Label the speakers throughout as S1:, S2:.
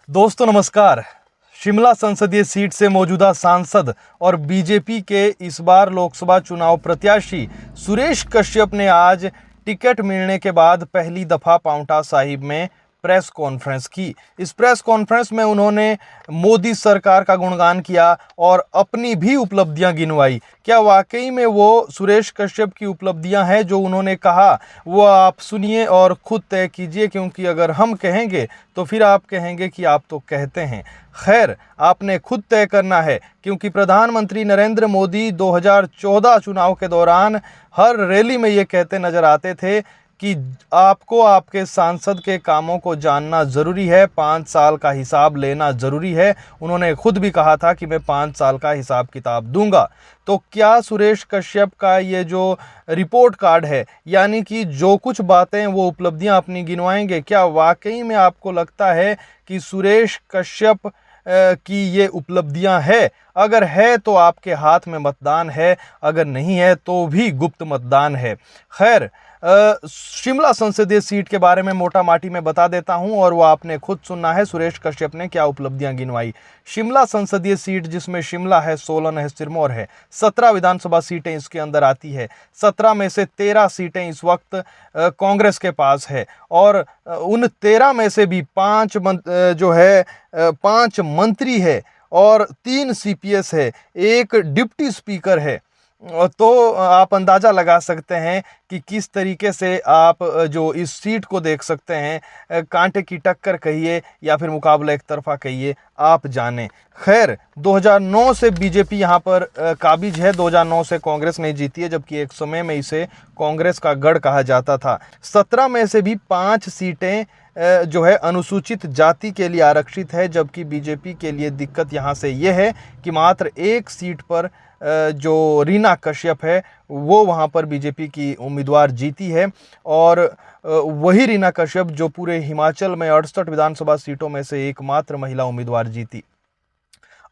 S1: दोस्तों नमस्कार। शिमला संसदीय सीट से मौजूदा सांसद और बीजेपी के इस बार लोकसभा चुनाव प्रत्याशी सुरेश कश्यप ने आज टिकट मिलने के बाद पहली दफा पांवटा साहिब में प्रेस कॉन्फ्रेंस की। इस प्रेस कॉन्फ्रेंस में उन्होंने मोदी सरकार का गुणगान किया और अपनी भी उपलब्धियां गिनवाई। क्या वाकई में वो सुरेश कश्यप की उपलब्धियां हैं जो उन्होंने कहा? वो आप सुनिए और खुद तय कीजिए, क्योंकि अगर हम कहेंगे तो फिर आप कहेंगे कि आप तो कहते हैं। खैर, आपने खुद तय करना है, क्योंकि प्रधानमंत्री नरेंद्र मोदी 2014 चुनाव के दौरान हर रैली में ये कहते नजर आते थे कि आपको आपके सांसद के कामों को जानना ज़रूरी है, 5 साल का हिसाब लेना ज़रूरी है। उन्होंने खुद भी कहा था कि मैं 5 साल का हिसाब किताब दूंगा। तो क्या सुरेश कश्यप का ये जो रिपोर्ट कार्ड है, यानी कि जो कुछ बातें वो उपलब्धियां अपनी गिनवाएंगे, क्या वाकई में आपको लगता है कि सुरेश कश्यप की ये उपलब्धियां है? अगर है तो आपके हाथ में मतदान है, अगर नहीं है तो भी गुप्त मतदान है। खैर, शिमला संसदीय सीट के बारे में मोटा माटी में बता देता हूं और वो आपने खुद सुनना है सुरेश कश्यप ने क्या उपलब्धियां गिनवाई। शिमला संसदीय सीट, जिसमें शिमला है, सोलन है, सिरमौर है, 17 विधानसभा सीटें इसके अंदर आती है। 17 में से 13 सीटें इस वक्त कांग्रेस के पास है और उन 13 में से भी 5 मंत्री है और 3 सीपीएस है, एक डिप्टी स्पीकर है। तो आप अंदाज़ा लगा सकते हैं कि किस तरीके से आप जो इस सीट को देख सकते हैं, कांटे की टक्कर कहिए या फिर मुकाबला एक तरफा कहिए, आप जानें। खैर, 2009 से बीजेपी यहाँ पर काबिज है। 2009 से कांग्रेस नहीं जीती है, जबकि एक समय में इसे कांग्रेस का गढ़ कहा जाता था। 17 में से भी 5 सीटें जो है अनुसूचित जाति के लिए आरक्षित है, जबकि बीजेपी के लिए दिक्कत यहाँ से ये है कि मात्र एक सीट पर जो रीना कश्यप है वो वहाँ पर बीजेपी की उम्मीदवार जीती है और वही रीना कश्यप जो पूरे हिमाचल में 68 विधानसभा सीटों में से एकमात्र महिला उम्मीदवार जीती।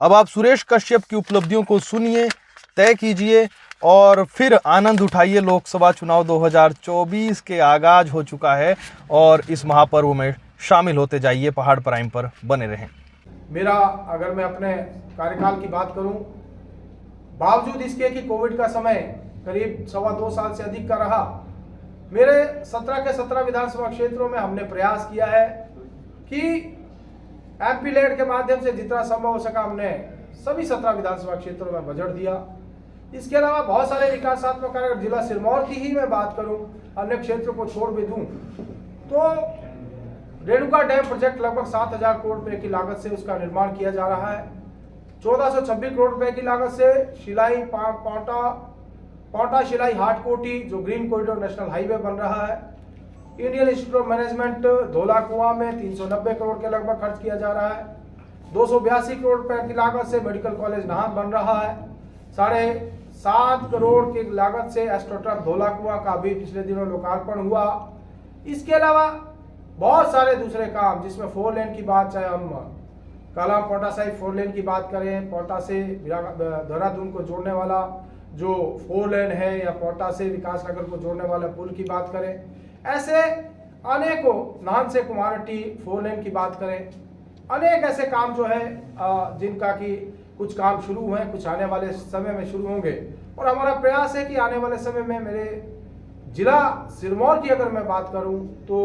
S1: अब आप सुरेश कश्यप की उपलब्धियों को सुनिए, तय कीजिए और फिर आनंद उठाइए। लोकसभा चुनाव 2024 के आगाज हो चुका है और इस महापर्व में शामिल होते जाइए। पहाड़ प्राइम पर बने रहें।
S2: मेरा अगर मैं अपने कार्यकाल की बात करूं, बावजूद इसके कि कोविड का समय करीब 2.25 साल से अधिक का रहा, मेरे 17 के 17 विधानसभा क्षेत्रों में हमने प्रयास किया है कि एमपी लेड के माध्यम से जितना संभव हो सका हमने सभी 17 विधानसभा क्षेत्रों में बजट दिया। इसके अलावा बहुत सारे विकासात्मक कार्य, अगर जिला सिरमौर की ही मैं बात करूं, अन्य क्षेत्रों को छोड़ भी दूं तो रेणुका डैम प्रोजेक्ट लगभग 7,000 करोड़ रुपए की लागत से उसका निर्माण किया जा रहा है। 1426 करोड़ रुपए की लागत से शिलाई पांवटा शिलाई हाटकोटी जो ग्रीन कॉरिडोर नेशनल हाईवे बन रहा है। Indian institute of management Dhaula Kuan में 390 करोड़ के लगभग खर्च किया जा रहा है। 282 करोड़ रुपए की लागत से मेडिकल कॉलेज नाहन बन रहा है। 7.5 करोड़ की लागत से एस्ट्रोटर्फ धौलाकुआं का भी पिछले दिनों लोकार्पण हुआ। इसके अलावा बहुत सारे दूसरे काम, जिसमें 4 लेन की बात, चाहे हम कालाम पांवटा साहिब 4 लेन की बात करें, पांवटा से देहरादून को जोड़ने वाला जो 4 लेन है, या पांवटा से विकासनगर को जोड़ने वाला पुल की बात करें, ऐसे अनेकों, नाहन से कुमारहट्टी 4 लेन की बात करें, अनेक ऐसे काम जो है जिनका कि कुछ काम शुरू हुए हैं, कुछ आने वाले समय में शुरू होंगे। और हमारा प्रयास है कि आने वाले समय में मेरे जिला सिरमौर की अगर मैं बात करूं तो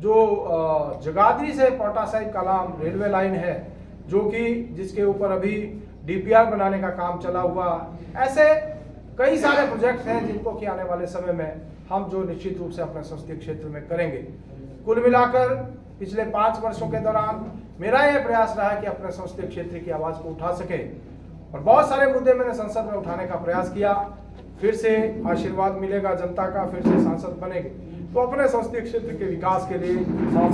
S2: जो जगाधरी से पांवटा साहिब कालाम रेलवे लाइन है, जो कि जिसके ऊपर अभी डीपीआर बनाने का काम चला हुआ, ऐसे कई सारे प्रोजेक्ट हैं जिनको कि आने वाले समय में हम जो निश्चित रूप से अपने संसदीय क्षेत्र में करेंगे। कुल मिलाकर पिछले 5 वर्षों के दौरान मेरा यह प्रयास रहा है कि अपने संसदीय क्षेत्र की आवाज को उठा सके और बहुत सारे मुद्दे मैंने संसद में उठाने का प्रयास किया। फिर से आशीर्वाद मिलेगा जनता का, फिर से सांसद बनेंगे तो अपने संसदीय क्षेत्र के विकास के लिए हम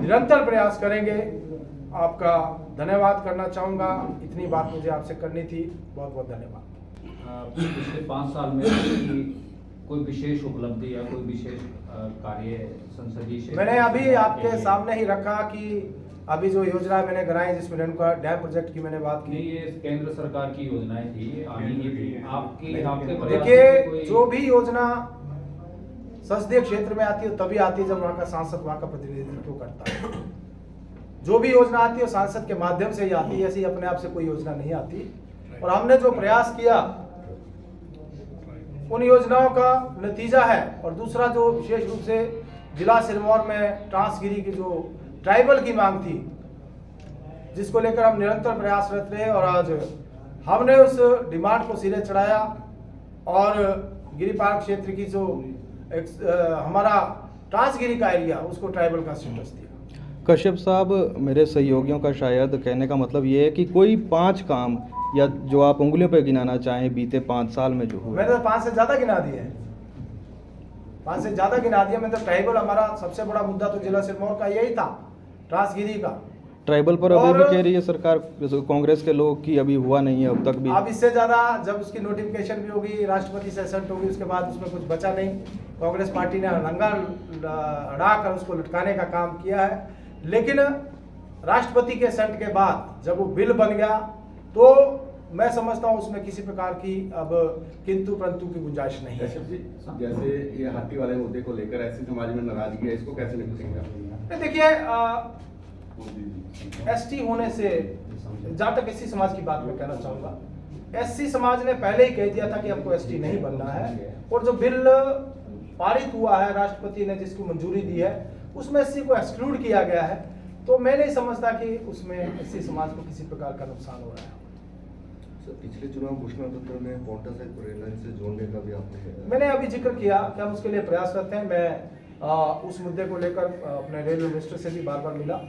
S2: निरंतर प्रयास करेंगे। आपका धन्यवाद करना चाहूँगा। इतनी बात मुझे आपसे करनी थी। बहुत बहुत धन्यवाद।
S3: पिछले 5 साल में कोई विशेष उपलब्धि या कोई विशेष कार्य संसदीय क्षेत्र
S2: मैंने अभी आपके सामने ही रखा कि अभी जो योजना मैंने बनाई, जिसमें रेणुका डैम प्रोजेक्ट की मैंने बात की,
S3: ये केंद्र सरकार की योजनाएं थी, आनी ही थी। आपके
S2: देखिए, जो भी योजना संसदीय क्षेत्र में आती है तभी आती है जब वहाँ का सांसद वहाँ का प्रतिनिधित्व करता है। जो भी योजना आती है वो सांसद के माध्यम से ही आती है, ऐसी अपने आप से कोई योजना नहीं आती। और हमने जो प्रयास किया उन योजनाओं का नतीजा है। और दूसरा जो विशेष रूप से जिला सिरमौर में ट्रांसगिरी की जो ट्राइबल की मांग थी, जिसको लेकर हम निरंतर प्रयासरत रहे, और आज हमने उस डिमांड को सिरे चढ़ाया और गिरिपार क्षेत्र की जो हमारा ट्रांसगिरी का एरिया उसको ट्राइबल का स्टेटस दिया।
S4: कश्यप साहब, मेरे सहयोगियों का शायद कहने का मतलब ये है कि कोई 5 काम या जो आप उंगलियों पर गिनाना चाहें बीते 5 साल में जो हुआ।
S2: मैंने तो 5 से ज़्यादा गिना दिए हैं, 5 से ज़्यादा गिना दिया। मैं तो ट्राइबल, हमारा सबसे बड़ा मुद्दा तो जिला सिरमौर का यही था, ट्रांसगिरी का।
S4: ट्राइबल पर अभी भी
S2: और
S4: कह रही है सरकार, कांग्रेस के लोग कि अभी हुआ नहीं है अब तक भी।
S2: अब इससे ज़्यादा जब उसकी नोटिफिकेशन भी होगी, राष्ट्रपति से असेंट होगी, उसके बाद उसमें कुछ बचा नहीं। कांग्रेस पार्टी ने नंगा अड़ाकर उसको लटकाने का काम किया है। लेकिन राष्ट्रपति के असेंट के बाद जब वो बिल बन गया तो मैं समझता हूँ उसमें किसी प्रकार की अब किंतु परंतु की गुंजाइश नहीं है।
S5: जैसे ये हाथी वाले मुद्दे को लेकर ऐसे समाज में नाराजगी है, इसको कैसे निपटेंगे?
S2: देखिए, एसटी होने से, जहाँ तक एससी समाज की बात मैं कहना चाहूँगा, एससी समाज ने पहले ही कह दिया था कि हमको एसटी नहीं बनना है। और जो बिल पारित हुआ है, राष्ट्रपति ने जिसको मंजूरी दी है, उसमें एससी को एक्सक्लूड किया गया है। तो मैं नहीं समझता कि उसमें एससी समाज को किसी प्रकार का नुकसान हो रहा है।
S5: पिछले चुनाव घोषणा पत्र में पोंटा साहिब रेल लाइन से जोड़ने का भी आपने
S2: मैंने अभी जिक्र किया कि हम उसके लिए प्रयास करते हैं। मैं उस मुद्दे को लेकर अपने रेलवे मिनिस्टर से भी बार बार मिला,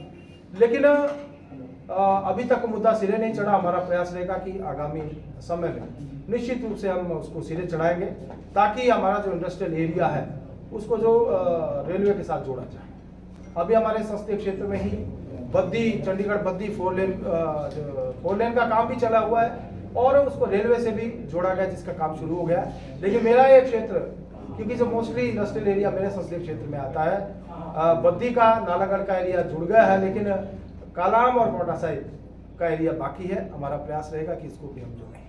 S2: लेकिन अभी तक मुद्दा सिरे नहीं चढ़ा। हमारा प्रयास रहेगा कि आगामी समय में निश्चित रूप से हम उसको सिरे चढ़ाएंगे, ताकि हमारा जो इंडस्ट्रियल एरिया है उसको जो रेलवे के साथ जोड़ा जाए। अभी हमारे संसदीय क्षेत्र में ही बद्दी, चंडीगढ़ बद्दी 4 लेन का काम भी चला हुआ है और उसको रेलवे से भी जोड़ा गया, जिसका काम शुरू हो गया है। लेकिन मेरा ये क्षेत्र, क्योंकि जो मोस्टली इंडस्ट्रियल एरिया मेरे संसदीय क्षेत्र में आता है, बद्दी का, नालागढ़ का एरिया जुड़ गया है, लेकिन कालाम और पोंटा साहिब का एरिया बाकी है। हमारा प्रयास रहेगा कि इसको भी हम जोड़ें।